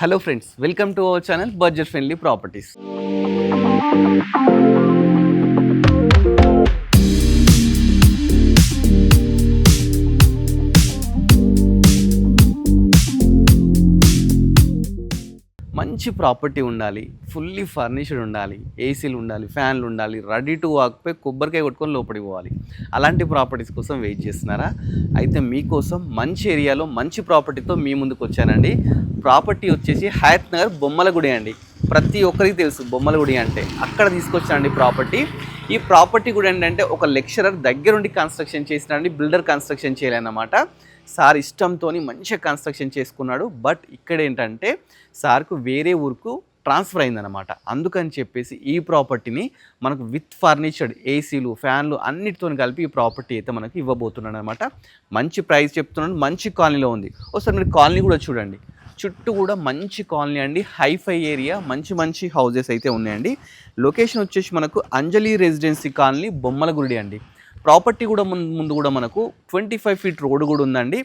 Hello friends, welcome to our channel budget friendly properties. మంచి property ఉండాలి, fully furnished ఉండాలి, ఏసీలు ఉండాలి, ఫ్యాన్లు ఉండాలి, రెడీ టు వాక్పై కొబ్బరికాయ కొట్టుకొని లోపలికి పోవాలి. అలాంటి ప్రాపర్టీస్ కోసం వెయిట్ చేస్తున్నారా? అయితే మీకోసం మంచి ఏరియాలో మంచి ప్రాపర్టీతో మీ ముందుకు వచ్చానండి. ప్రాపర్టీ వచ్చేసి హయత్ నగర్ బొమ్మలగుడి అండి. ప్రతి ఒక్కరికి తెలుసు బొమ్మలగుడి అంటే. అక్కడ తీసుకొచ్చానండి ప్రాపర్టీ. ఈ ప్రాపర్టీ కూడా ఏంటంటే ఒక లెక్చరర్ దగ్గరుండి కన్స్ట్రక్షన్ చేసినారండి, బిల్డర్ కన్స్ట్రక్షన్ చేయాలన్నమాట. సార్ ఇష్టంతో మంచిగా కన్స్ట్రక్షన్ చేసుకున్నాడు. బట్ ఇక్కడ ఏంటంటే సార్కు వేరే ఊరుకు ట్రాన్స్ఫర్ అయిందనమాట. అందుకని చెప్పేసి ఈ ప్రాపర్టీని మనకు విత్ ఫర్నిచర్డ్ ఏసీలు, ఫ్యాన్లు అన్నిటితో కలిపి ఈ ప్రాపర్టీ అయితే మనకు ఇవ్వబోతున్నాడు అనమాట. మంచి ప్రైస్ చెప్తున్నాడు, మంచి కాలనీలో ఉంది. ఒకసారి మీరు కాలనీ కూడా చూడండి. చుట్టూ కూడా మంచి కాలనీ అండి, హైఫై ఏరియా, మంచి మంచి హౌజెస్ అయితే ఉన్నాయండి. లొకేషన్ వచ్చేసి మనకు అంజలి రెసిడెన్సీ కాలనీ బొమ్మలగుడి అండి. ప్రాపర్టీ కూడా ముందు కూడా మనకు 25 ఫీట్ రోడ్డు కూడా ఉందండి.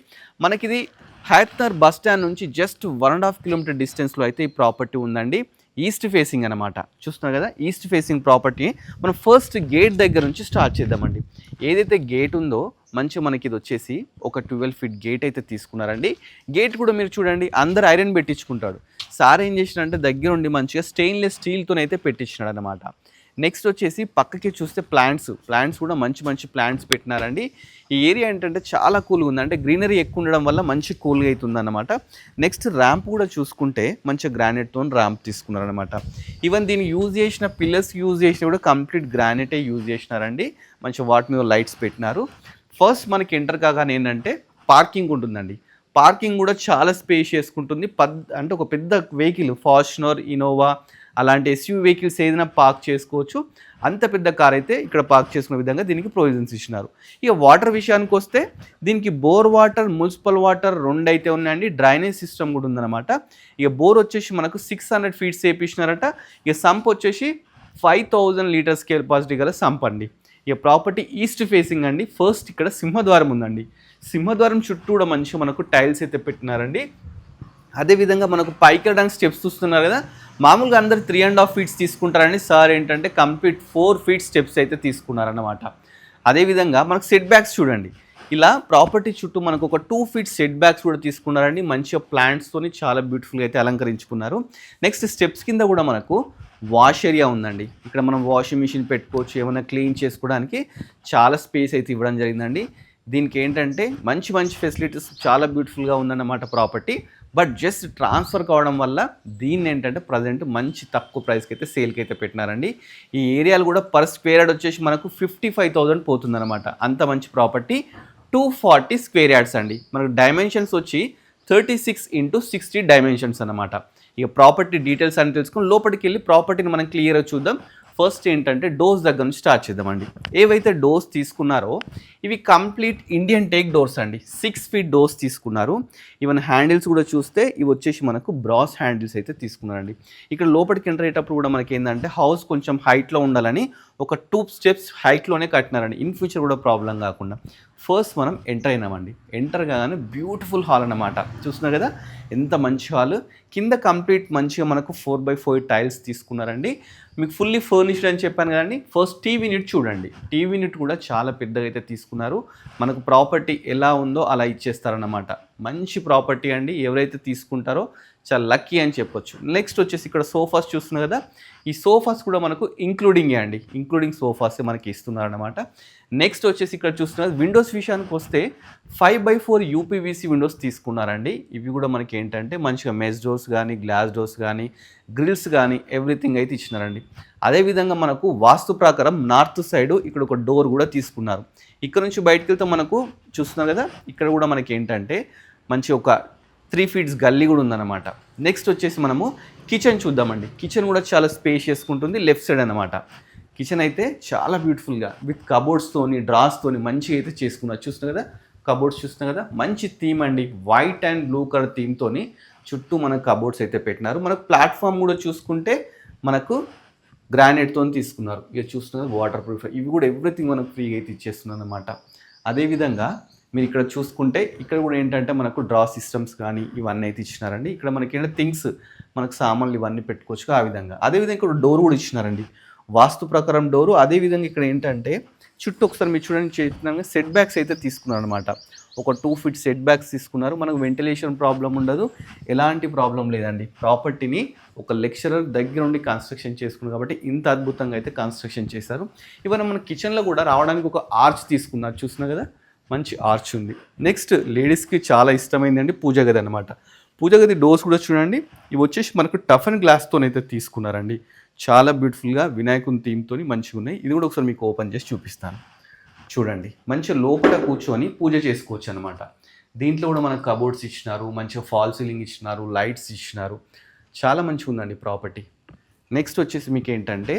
మనకిది హయత్ నగర్ బస్ స్టాండ్ నుంచి జస్ట్ 1.5 కిలోమీటర్ డిస్టెన్స్లో అయితే ఈ ప్రాపర్టీ ఉందండి. ఈస్ట్ ఫేసింగ్ అనమాట. చూస్తున్నారు కదా, ఈస్ట్ ఫేసింగ్ ప్రాపర్టీ. మనం ఫస్ట్ గేట్ దగ్గర నుంచి స్టార్ట్ చేద్దామండి. ఏదైతే గేట్ ఉందో మంచిగా మనకి ఇది వచ్చేసి ఒక 12 ఫీట్ గేట్ అయితే తీసుకున్నారండి. గేట్ కూడా మీరు చూడండి, అందరు ఐరన్ పెట్టించుకుంటాడు. సార్ ఏం చేసినాడంటే దగ్గర ఉండి మంచిగా స్టెయిన్లెస్ స్టీల్తోనైతే పెట్టించినాడు అనమాట. నెక్స్ట్ వచ్చేసి పక్కకి చూస్తే ప్లాంట్స్ కూడా మంచి ప్లాంట్స్ పెట్టినారండి. ఈ ఏరియా ఏంటంటే చాలా కూల్గా ఉంది, అంటే గ్రీనరీ ఎక్కువ ఉండడం వల్ల మంచి కూల్గా అవుతుంది అన్నమాట. నెక్స్ట్ ర్యాంప్ కూడా చూసుకుంటే మంచిగా గ్రానైట్తో ర్యాంప్ తీసుకున్నారనమాట. ఈవెన్ దీన్ని యూజ్ చేసిన పిల్లర్స్ యూజ్ చేసిన కూడా కంప్లీట్ గ్రానైటే యూజ్ చేసినారండి. మంచిగా వాటి మీద లైట్స్ పెట్టినారు. ఫస్ట్ మనకి ఎంటర్ కాగానే ఏంటంటే పార్కింగ్ ఉంటుందండి. పార్కింగ్ కూడా చాలా స్పేషియస్ ఉంటుంది. అంటే ఒక పెద్ద వెహికల్, ఫార్చునర్, ఇనోవా అలాంటి ఎస్యూవీ వెహికల్స్ ఏదైనా పార్క్ చేసుకోవచ్చు. అంత పెద్ద కార్ అయితే ఇక్కడ పార్క్ చేసుకునే విధంగా దీనికి ప్రొవిజన్స్ ఇచ్చినారు. ఇక వాటర్ విషయానికి వస్తే దీనికి బోర్ వాటర్, మున్సిపల్ వాటర్ రెండు అయితే ఉన్నాయండి. డ్రైనేజ్ సిస్టమ్ కూడా ఉందన్నమాట. ఇక బోర్ వచ్చేసి మనకు 600 ఫీట్స్ వేపించినారట. ఇక సంప్ వచ్చేసి 5000 లీటర్స్ కెపాసిటీ గల సంప్ అండి. ఇక ప్రాపర్టీ ఈస్ట్ ఫేసింగ్ అండి. ఫస్ట్ ఇక్కడ సింహద్వారం ఉందండి. సింహద్వారం చుట్టూ కూడా మంచిగా మనకు టైల్స్ అయితే పెట్టినారండి. అదేవిధంగా మనకు పైకి వెళ్ళడానికి స్టెప్స్ చూస్తున్నారు కదా, మామూలుగా అందరు 3.5 ఫీట్స్ తీసుకుంటారని సార్ ఏంటంటే కంప్లీట్ 4 ఫీట్ స్టెప్స్ అయితే తీసుకున్నారన్నమాట. అదేవిధంగా మనకు సెట్ బ్యాక్స్ చూడండి, ఇలా ప్రాపర్టీ చుట్టూ మనకు ఒక 2 ఫీట్ సెట్ బ్యాక్స్ కూడా తీసుకున్నారండి. మంచిగా ప్లాంట్స్తోని చాలా బ్యూటిఫుల్గా అయితే అలంకరించుకున్నారు. నెక్స్ట్ స్టెప్స్ కింద కూడా మనకు వాష్ ఏరియా ఉందండి. ఇక్కడ మనం వాషింగ్ మిషన్ పెట్టుకోవచ్చు, ఏమైనా క్లీన్ చేసుకోవడానికి చాలా స్పేస్ అయితే ఇవ్వడం జరిగిందండి. దీనికి ఏంటంటే మంచి ఫెసిలిటీస్, చాలా బ్యూటిఫుల్గా ఉందన్నమాట ప్రాపర్టీ. బట్ జస్ట్ ట్రాన్స్ఫర్ కావడం వల్ల దీన్ని ఏంటంటే ప్రజెంట్ మంచి తక్కువ ప్రైస్కి అయితే సేల్కి అయితే పెట్టినారండి. ఈ ఏరియాలు కూడా పర్ స్క్వేర్ యార్డ్ వచ్చేసి మనకు 55,000 పోతుందన్నమాట. అంత మంచి ప్రాపర్టీ. 240 స్క్వేర్ యార్డ్స్ అండి. మనకు డైమెన్షన్స్ వచ్చి 36x60 డైమెన్షన్స్ అన్నమాట. ఇక ప్రాపర్టీ డీటెయిల్స్ అని తెలుసుకుని లోపలికి వెళ్ళి ప్రాపర్టీని మనం క్లియర్గా చూద్దాం. ఫస్ట్ ఏంటంటే డోర్స్ దగ్గర నుంచి స్టార్ట్ చేద్దామండి. ఏవైతే డోర్స్ తీసుకున్నారో ఇవి కంప్లీట్ ఇండియన్ టేక్ డోర్స్ అండి. 6 ఫీట్ డోర్స్ తీసుకున్నారు. ఈవెన్ హ్యాండిల్స్ కూడా చూస్తే ఇవి వచ్చేసి మనకు బ్రాస్ హ్యాండిల్స్ అయితే తీసుకున్నారండి. ఇక్కడ లోపలికి ఎంటర్ అయ్యేటప్పుడు కూడా మనకి ఏంటంటే హౌస్ కొంచెం హైట్లో ఉండాలని ఒక 2 స్టెప్స్ హైట్లోనే కట్టినారండి, ఇన్ ఫ్యూచర్ కూడా ప్రాబ్లం కాకుండా. ఫస్ట్ మనం ఎంటర్ అయినామండి. ఎంటర్ కాగానే బ్యూటిఫుల్ హాల్ అన్నమాట. చూస్తున్నారు కదా ఎంత మంచి హాల్. కింద కంప్లీట్ మంచిగా మనకు 4x4 టైల్స్ తీసుకున్నారండి. మీకు ఫుల్లీ ఫర్నిష్డ్ అని చెప్పాను కదండి. ఫస్ట్ టీవీ యూనిట్ చూడండి. టీవీ యూనిట్ కూడా చాలా పెద్దగా అయితే తీసుకున్నారు. మనకు ప్రాపర్టీ ఎలా ఉందో అలా ఇచ్చేస్తారన్నమాట. మంచి ప్రాపర్టీ అండి. ఎవరైతే తీసుకుంటారో చాలా లక్కీ అని చెప్పొచ్చు. నెక్స్ట్ వచ్చేసి ఇక్కడ సోఫాస్ చూస్తున్నారు కదా, ఈ సోఫాస్ కూడా మనకు ఇంక్లూడింగ్ సోఫాసే మనకి ఇస్తున్నారన్నమాట. నెక్స్ట్ వచ్చేసి ఇక్కడ చూస్తున్నారు విండోస్ విషయానికి వస్తే 5x4 యూపీవీసీ విండోస్ తీసుకున్నారండి. ఇవి కూడా మనకి ఏంటంటే మంచిగా మెస్ డోర్స్ కానీ, గ్లాస్ డోర్స్ కానీ, గ్రిల్స్ కానీ ఎవ్రీథింగ్ అయితే ఇచ్చినారండి. అదేవిధంగా మనకు వాస్తు ప్రకారం నార్త్ సైడ్ ఇక్కడ ఒక డోర్ కూడా తీసుకున్నారు. ఇక్కడ నుంచి బయటకు వెళ్తే మనకు చూస్తున్నారు కదా, ఇక్కడ కూడా మనకి ఏంటంటే మంచి ఒక 3 ఫీట్స్ గల్లీ కూడా ఉందన్నమాట. నెక్స్ట్ వచ్చేసి మనము కిచెన్ చూద్దామండి. కిచెన్ కూడా చాలా స్పేషియస్గా ఉంటుంది లెఫ్ట్ సైడ్ అనమాట. కిచెన్ అయితే చాలా బ్యూటిఫుల్గా విత్ కబోర్డ్స్తోని, డ్రాస్తోని మంచిగా అయితే చేసుకున్నారు. చూస్తున్నారు కదా, కబోర్డ్స్ చూస్తున్నారు కదా, మంచి థీమ్ అండి. వైట్ అండ్ బ్లూ కలర్ థీమ్తోని చుట్టూ మనకు కబోర్డ్స్ అయితే పెట్టినారు. మనకు ప్లాట్ఫామ్ కూడా చూసుకుంటే మనకు గ్రానైట్తో తీసుకున్నారు. ఇక చూస్తున్నారు వాటర్ ప్రూఫ్, ఇవి కూడా ఎవ్రీథింగ్ మనకు ఫ్రీగా అయితే ఇచ్చేస్తున్నారు అనమాట. అదేవిధంగా మీరు ఇక్కడ చూసుకుంటే ఇక్కడ కూడా ఏంటంటే మనకు డ్రా సిస్టమ్స్ కానీ ఇవన్నీ అయితే ఇచ్చినారండి. ఇక్కడ మనకి ఏంటంటే థింగ్స్ మనకు సామాన్లు ఇవన్నీ పెట్టుకోవచ్చు ఆ విధంగా. అదేవిధంగా ఇక్కడ డోర్ కూడా ఇచ్చినారండి, వాస్తు ప్రకారం డోరు. అదేవిధంగా ఇక్కడ ఏంటంటే చుట్టూ ఒకసారి మీరు చూడండి చేస్తున్నాను సెట్ బ్యాక్స్ అయితే తీసుకున్నారు అనమాట. ఒక 2 ఫీట్ సెట్ బ్యాక్స్ తీసుకున్నారు. మనకు వెంటిలేషన్ ప్రాబ్లం ఉండదు, ఎలాంటి ప్రాబ్లం లేదండి. ప్రాపర్టీని ఒక లెక్చరర్ దగ్గర ఉండి కన్స్ట్రక్షన్ చేసుకున్నారు కాబట్టి ఇంత అద్భుతంగా అయితే కన్స్ట్రక్షన్ చేశారు. ఇవన్నీ మన కిచెన్లో కూడా రావడానికి ఒక ఆర్చ్ తీసుకున్నారు, చూస్తున్నారు కదా, మంచి ఆర్చ్ ఉంది. నెక్స్ట్ లేడీస్కి చాలా ఇష్టమైందండి పూజ గది అనమాట. పూజ గది డోర్స్ కూడా చూడండి, ఇవి వచ్చేసి మనకు టఫ్ అండ్ గ్లాస్తోనైతే తీసుకున్నారండి. చాలా బ్యూటిఫుల్గా వినాయకుని థీమ్తో మంచిగా ఉన్నాయి. ఇది కూడా ఒకసారి మీకు ఓపెన్ చేసి చూపిస్తాను. చూడండి, మంచిగా లోపల కూర్చొని పూజ చేసుకోవచ్చు అనమాట. దీంట్లో కూడా మనకు కబోర్డ్స్ ఇచ్చినారు, మంచిగా ఫాల్ సీలింగ్ ఇచ్చినారు, లైట్స్ ఇచ్చినారు. చాలా మంచిగా ఉందండి ప్రాపర్టీ. నెక్స్ట్ వచ్చేసి మీకు ఏంటంటే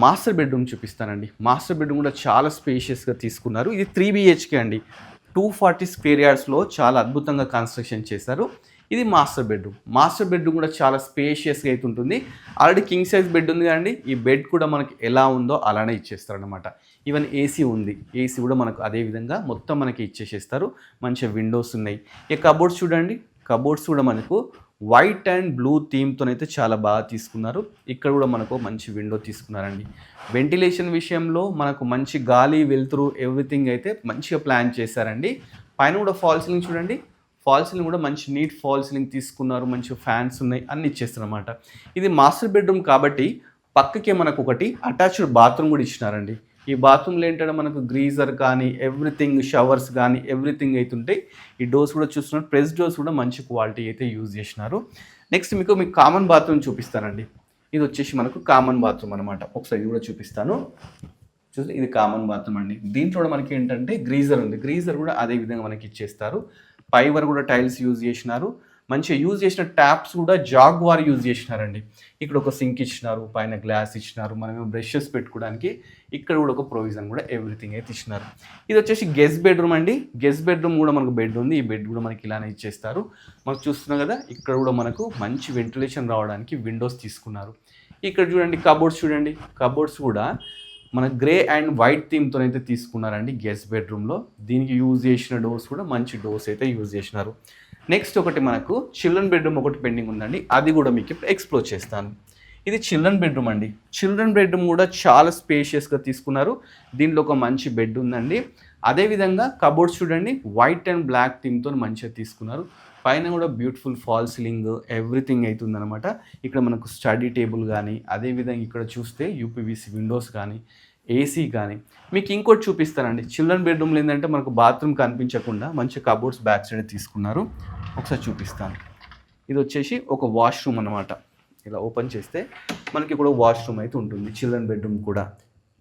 మాస్టర్ బెడ్రూమ్ చూపిస్తానండి. మాస్టర్ బెడ్రూమ్ కూడా చాలా స్పేషియస్గా తీసుకున్నారు. ఇది 3 BHK అండి. 240 స్క్వేర్ యార్డ్స్లో చాలా అద్భుతంగా కన్స్ట్రక్షన్ చేశారు. ఇది మాస్టర్ బెడ్రూమ్. మాస్టర్ బెడ్రూమ్ కూడా చాలా స్పేషియస్గా అయితే ఉంటుంది. ఆల్రెడీ కింగ్ సైజ్ బెడ్ ఉంది కదండి, ఈ బెడ్ కూడా మనకి ఎలా ఉందో అలానే ఇచ్చేస్తారనమాట. ఈవెన్ ఏసీ ఉంది, ఏసీ కూడా మనకు అదే విధంగా మొత్తం మనకి ఇచ్చేసేస్తారు. మంచిగా విండోస్ ఉన్నాయి. ఈ కబోర్డ్స్ చూడండి, కబోర్డ్స్ కూడా మనకు వైట్ అండ్ బ్లూ థీమ్తోనైతే చాలా బాగా తీసుకున్నారు. ఇక్కడ కూడా మనకు మంచి విండో తీసుకున్నారండి. వెంటిలేషన్ విషయంలో మనకు మంచి గాలి వెలుతురు ఎవ్రీథింగ్ అయితే మంచిగా ప్లాన్ చేశారండి. పైన కూడా ఫాల్ సీలింగ్ చూడండి, ఫాల్ సీలింగ్ కూడా మంచి నీట్ ఫాల్ సీలింగ్ తీసుకున్నారు. మంచి ఫ్యాన్స్ ఉన్నాయి, అన్ని ఇచ్చేస్తారనమాట. ఇది మాస్టర్ బెడ్రూమ్ కాబట్టి పక్కకే మనకు ఒకటి అటాచ్డ్ బాత్రూమ్ కూడా ఇచ్చినారండి. ఈ బాత్రూమ్లో ఏంటంటే మనకు గ్రీజర్ కానీ ఎవ్రీథింగ్, షవర్స్ కానీ ఎవ్రీథింగ్ అయితే ఉంటాయి. ఈ డోర్స్ కూడా చూస్తున్నారు, ప్రెస్ డోర్స్ కూడా మంచి క్వాలిటీ అయితే యూజ్ చేసినారు. నెక్స్ట్ మీకు కామన్ బాత్రూమ్ చూపిస్తానండి. ఇది వచ్చేసి మనకు కామన్ బాత్రూమ్ అనమాట. ఒకసారి ఇది కూడా చూపిస్తాను. చూసి ఇది కామన్ బాత్రూమ్ అండి. దీంట్లో కూడా మనకి ఏంటంటే గ్రీజర్ ఉంది, గ్రీజర్ కూడా అదే విధంగా మనకి ఇచ్చేస్తారు. పైవర్ కూడా టైల్స్ యూజ్ చేసినారు. మంచిగా యూజ్ చేసిన ట్యాప్స్ కూడా జాగ్వార్ యూజ్ చేసినారండి. ఇక్కడ ఒక సింక్ ఇచ్చినారు, పైన గ్లాస్ ఇచ్చినారు, మనమేమో బ్రషెస్ పెట్టుకోవడానికి ఇక్కడ కూడా ఒక ప్రొవిజన్ కూడా ఎవ్రీథింగ్ అయితే ఇచ్చినారు. ఇది వచ్చేసి గెస్ట్ బెడ్రూమ్ అండి. గెస్ట్ బెడ్రూమ్ కూడా మనకు బెడ్ ఉంది. ఈ బెడ్ కూడా మనకి ఇలానే ఇచ్చేస్తారు. మనకు చూస్తున్నాం కదా, ఇక్కడ కూడా మనకు మంచి వెంటిలేషన్ రావడానికి విండోస్ తీసుకున్నారు. ఇక్కడ చూడండి కబోర్డ్స్ చూడండి, కబోర్డ్స్ కూడా మన గ్రే అండ్ వైట్ థీమ్తో అయితే తీసుకున్నారండి గెస్ట్ బెడ్రూమ్లో. దీనికి యూజ్ చేసిన డోర్స్ కూడా మంచి డోర్స్ అయితే యూజ్ చేసినారు. నెక్స్ట్ ఒకటి మనకు చిల్డ్రన్ బెడ్రూమ్ ఒకటి పెండింగ్ ఉందండి, అది కూడా మీకు ఇప్పుడు ఎక్స్ప్లోర్ చేస్తాను. ఇది చిల్డ్రన్ బెడ్రూమ్ అండి. చిల్డ్రన్ బెడ్రూమ్ కూడా చాలా స్పేషియస్గా తీసుకున్నారు. దీంట్లో ఒక మంచి బెడ్ ఉందండి. అదేవిధంగా కబోర్డ్స్ చూడండి, వైట్ అండ్ బ్లాక్ థీమ్తో మంచిగా తీసుకున్నారు. పైన కూడా బ్యూటిఫుల్ ఫాల్ సీలింగ్ ఎవ్రీథింగ్ అవుతుందన్నమాట. ఇక్కడ మనకు స్టడీ టేబుల్ కానీ, అదేవిధంగా ఇక్కడ చూస్తే యూపీవీసీ విండోస్ కానీ, ఏసీ కానీ. మీకు ఇంకోటి చూపిస్తానండి. చిల్డ్రన్ బెడ్రూమ్లో ఏంటంటే మనకు బాత్రూమ్ కనిపించకుండా మంచి కబోర్డ్స్ బ్యాక్ సైడ్ తీసుకున్నారు. ఒకసారి చూపిస్తాను. ఇది వచ్చేసి ఒక వాష్రూమ్ అనమాట. ఇలా ఓపెన్ చేస్తే మనకి కూడా వాష్రూమ్ అయితే ఉంటుంది చిల్డ్రన్ బెడ్రూమ్ కూడా.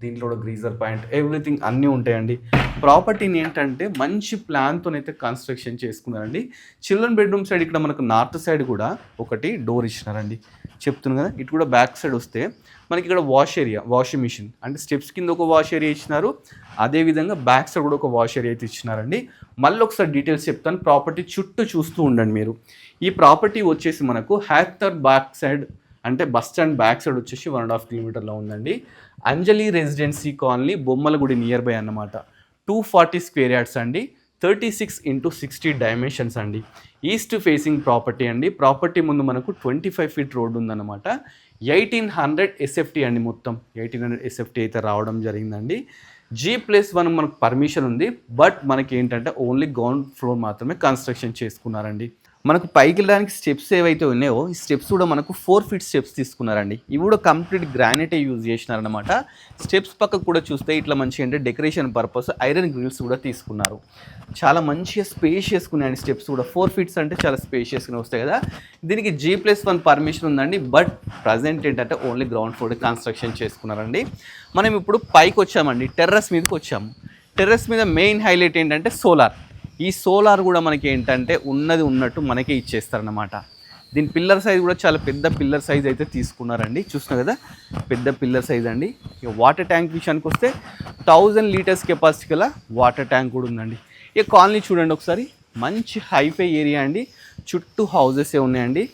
దీంట్లో కూడా గ్రీజర్ పాయింట్ ఎవ్రీథింగ్ అన్నీ ఉంటాయండి. ప్రాపర్టీని ఏంటంటే మంచి ప్లాన్తోనైతే కన్స్ట్రక్షన్ చేసుకున్నారండి. చిల్డ్రన్ బెడ్రూమ్ సైడ్ ఇక్కడ మనకు నార్త్ సైడ్ కూడా ఒకటి డోర్ ఇచ్చినారండి. చెప్తున్నాను కదా, ఇటు కూడా బ్యాక్ సైడ్ వస్తే మనకి ఇక్కడ వాష్ ఏరియా, వాషింగ్ మిషన్ అంటే స్టెప్స్ కింద ఒక వాష్ ఏరియా ఇచ్చినారు. అదేవిధంగా బ్యాక్ సైడ్ కూడా ఒక వాష్ ఏరియా అయితే ఇచ్చినారండి. మళ్ళీ ఒకసారి డీటెయిల్స్ చెప్తాను. ప్రాపర్టీ చుట్టూ చూస్తూ ఉండండి మీరు. ఈ ప్రాపర్టీ వచ్చేసి మనకు హ్యాక్టర్ బ్యాక్ సైడ్ అంటే బస్ స్టాండ్ బ్యాక్ సైడ్ వచ్చేసి 1.5 కిలోమీటర్లో ఉందండి. Anjali residency colony, Bommalagudi nearby అన్నమాట. 240 స్క్వేర్ యార్డ్స్ అండి, 36x60 డైమెన్షన్స్ అండి. ఈస్ట్ ఫేసింగ్ ప్రాపర్టీ అండి. ప్రాపర్టీ ముందు మనకు 25 ఫీట్ రోడ్ ఉందన్నమాట. 1800 SFT అండి, మొత్తం 1800 SFT అయితే రావడం జరిగిందండి. G+1 మనకు పర్మిషన్ ఉంది, బట్ మనకి ఏంటంటే ఓన్లీ గ్రౌండ్ ఫ్లోర్ మాత్రమే కన్స్ట్రక్షన్ చేసుకున్నారండి. మనకు పైకి వెళ్ళడానికి స్టెప్స్ ఏవైతే ఉన్నాయో ఈ స్టెప్స్ కూడా మనకు 4 ఫీట్ స్టెప్స్ తీసుకున్నారండి. ఇవి కూడా కంప్లీట్ గ్రానైటే యూజ్ చేసినారనమాట. స్టెప్స్ పక్కకు కూడా చూస్తే ఇట్లా మంచిగా అంటే డెకరేషన్ పర్పస్ ఐరన్ గ్రిల్స్ కూడా తీసుకున్నారు. చాలా మంచిగా స్పేషియస్గా ఉన్నాయండి స్టెప్స్ కూడా. 4 ఫీట్స్ అంటే చాలా స్పేషియస్గా వస్తాయి కదా. దీనికి G+1 పర్మిషన్ ఉందండి, బట్ ప్రజెంట్ ఏంటంటే ఓన్లీ గ్రౌండ్ ఫ్లోర్ కన్స్ట్రక్షన్ చేసుకున్నారండి. మనం ఇప్పుడు పైకి వచ్చామండి, టెర్రస్ మీదకి వచ్చాము. టెర్రస్ మీద మెయిన్ హైలైట్ ఏంటంటే సోలార్. ఈ సోలార్ కూడా మనకి ఏంటంటే ఉన్నది ఉన్నట్టు మనకే ఇచ్చేస్తారనమాట. దీని పిల్లర్ సైజ్ కూడా చాలా పెద్ద పిల్లర్ సైజ్ అయితే తీసుకున్నారండి. చూస్తున్నారు కదా, పెద్ద పిల్లర్ సైజ్ అండి. ఇక వాటర్ ట్యాంక్ విషయానికి వస్తే 1000 లీటర్స్ కెపాసిటీ గల వాటర్ ట్యాంక్ కూడా ఉందండి. ఇక కాలనీ చూడండి ఒకసారి, మంచి హైఫై ఏరియా అండి. చుట్టూ హౌజెసే ఉన్నాయండి,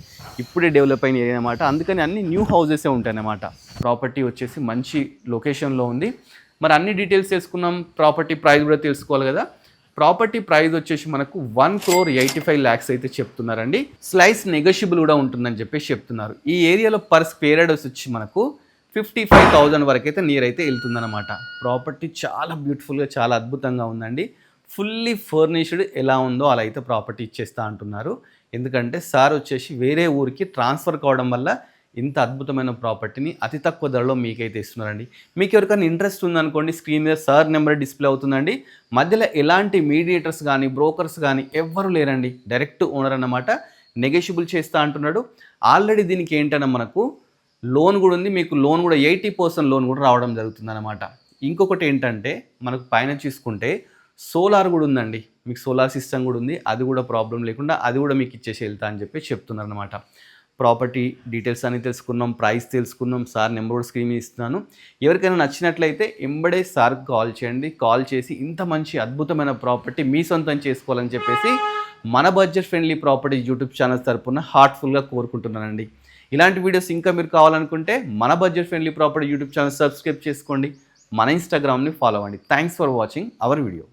ఇప్పుడే డెవలప్ అయిన ఏరియా అనమాట. అందుకని అన్ని న్యూ హౌజెసే ఉంటాయి అన్నమాట. ప్రాపర్టీ వచ్చేసి మంచి లొకేషన్లో ఉంది. మరి అన్ని డీటెయిల్స్ తెలుసుకున్నాం, ప్రాపర్టీ ప్రైస్ కూడా తెలుసుకోవాలి కదా. ప్రాపర్టీ ప్రైస్ వచ్చేసి మనకు 1,85,00,000 అయితే చెప్తున్నారండి. స్లైస్ నెగోషియబుల్ కూడా ఉంటుందని చెప్పేసి చెప్తున్నారు. ఈ ఏరియాలో పర్ స్క్వేర్ యార్డ్ వచ్చి మనకు 55,000 వరకు అయితే నీరు అయితే వెళ్తుందన్నమాట. ప్రాపర్టీ చాలా బ్యూటిఫుల్గా చాలా అద్భుతంగా ఉందండి. ఫుల్లీ ఫర్నిష్డ్ ఎలా ఉందో అలా అయితే ప్రాపర్టీ ఇచ్చేస్తా అంటున్నారు. ఎందుకంటే సార్ వచ్చేసి వేరే ఊరికి ట్రాన్స్ఫర్ కావడం వల్ల ఇంత అద్భుతమైన ప్రాపర్టీని అతి తక్కువ ధరలో మీకైతే ఇస్తున్నారండి. మీకు ఎవరికైనా ఇంట్రెస్ట్ ఉందనుకోండి, స్క్రీన్ మీద సార్ నెంబర్ డిస్ప్లే అవుతుందండి. మధ్యలో ఎలాంటి మీడియేటర్స్ కానీ బ్రోకర్స్ కానీ ఎవ్వరు లేరండి. డైరెక్ట్ ఓనర్ అన్నమాట. నెగోషియబుల్ చేస్తా అంటున్నాడు. ఆల్రెడీ దీనికి ఏంటన్నా మనకు లోన్ కూడా ఉంది. మీకు లోన్ కూడా 80% లోన్ కూడా రావడం జరుగుతుందన్నమాట. ఇంకొకటి ఏంటంటే మనకు పైన చూసుకుంటే సోలార్ కూడా ఉందండి. మీకు సోలార్ సిస్టమ్ కూడా ఉంది. అది కూడా ప్రాబ్లం లేకుండా అది కూడా మీకు ఇచ్చేసి వెళ్తా అని చెప్పి చెప్తున్నారు అనమాట. ప్రాపర్టీ డీటెయిల్స్ అని తెలుసుకున్నాం, ప్రైస్ తెలుసుకున్నాం, సార్ నెంబర్ కూడా స్క్రీన్ ఇస్తున్నాను. ఎవరికైనా నచ్చినట్లయితే ఎంబడే సార్కి కాల్ చేయండి. కాల్ చేసి ఇంత మంచి అద్భుతమైన ప్రాపర్టీ మీ సొంతం చేసుకోవాలని చెప్పేసి మన budget friendly property YouTube channel తరపున హార్ట్ఫుల్గా కోరుకుంటున్నానండి. ఇలాంటి వీడియోస్ ఇంకా మీరు కావాలనుకుంటే మన budget friendly property YouTube channel subscribe చేసుకోండి. మన ఇన్స్టాగ్రామ్ని ఫాలో అవ్వండి. Thanks for watching our video.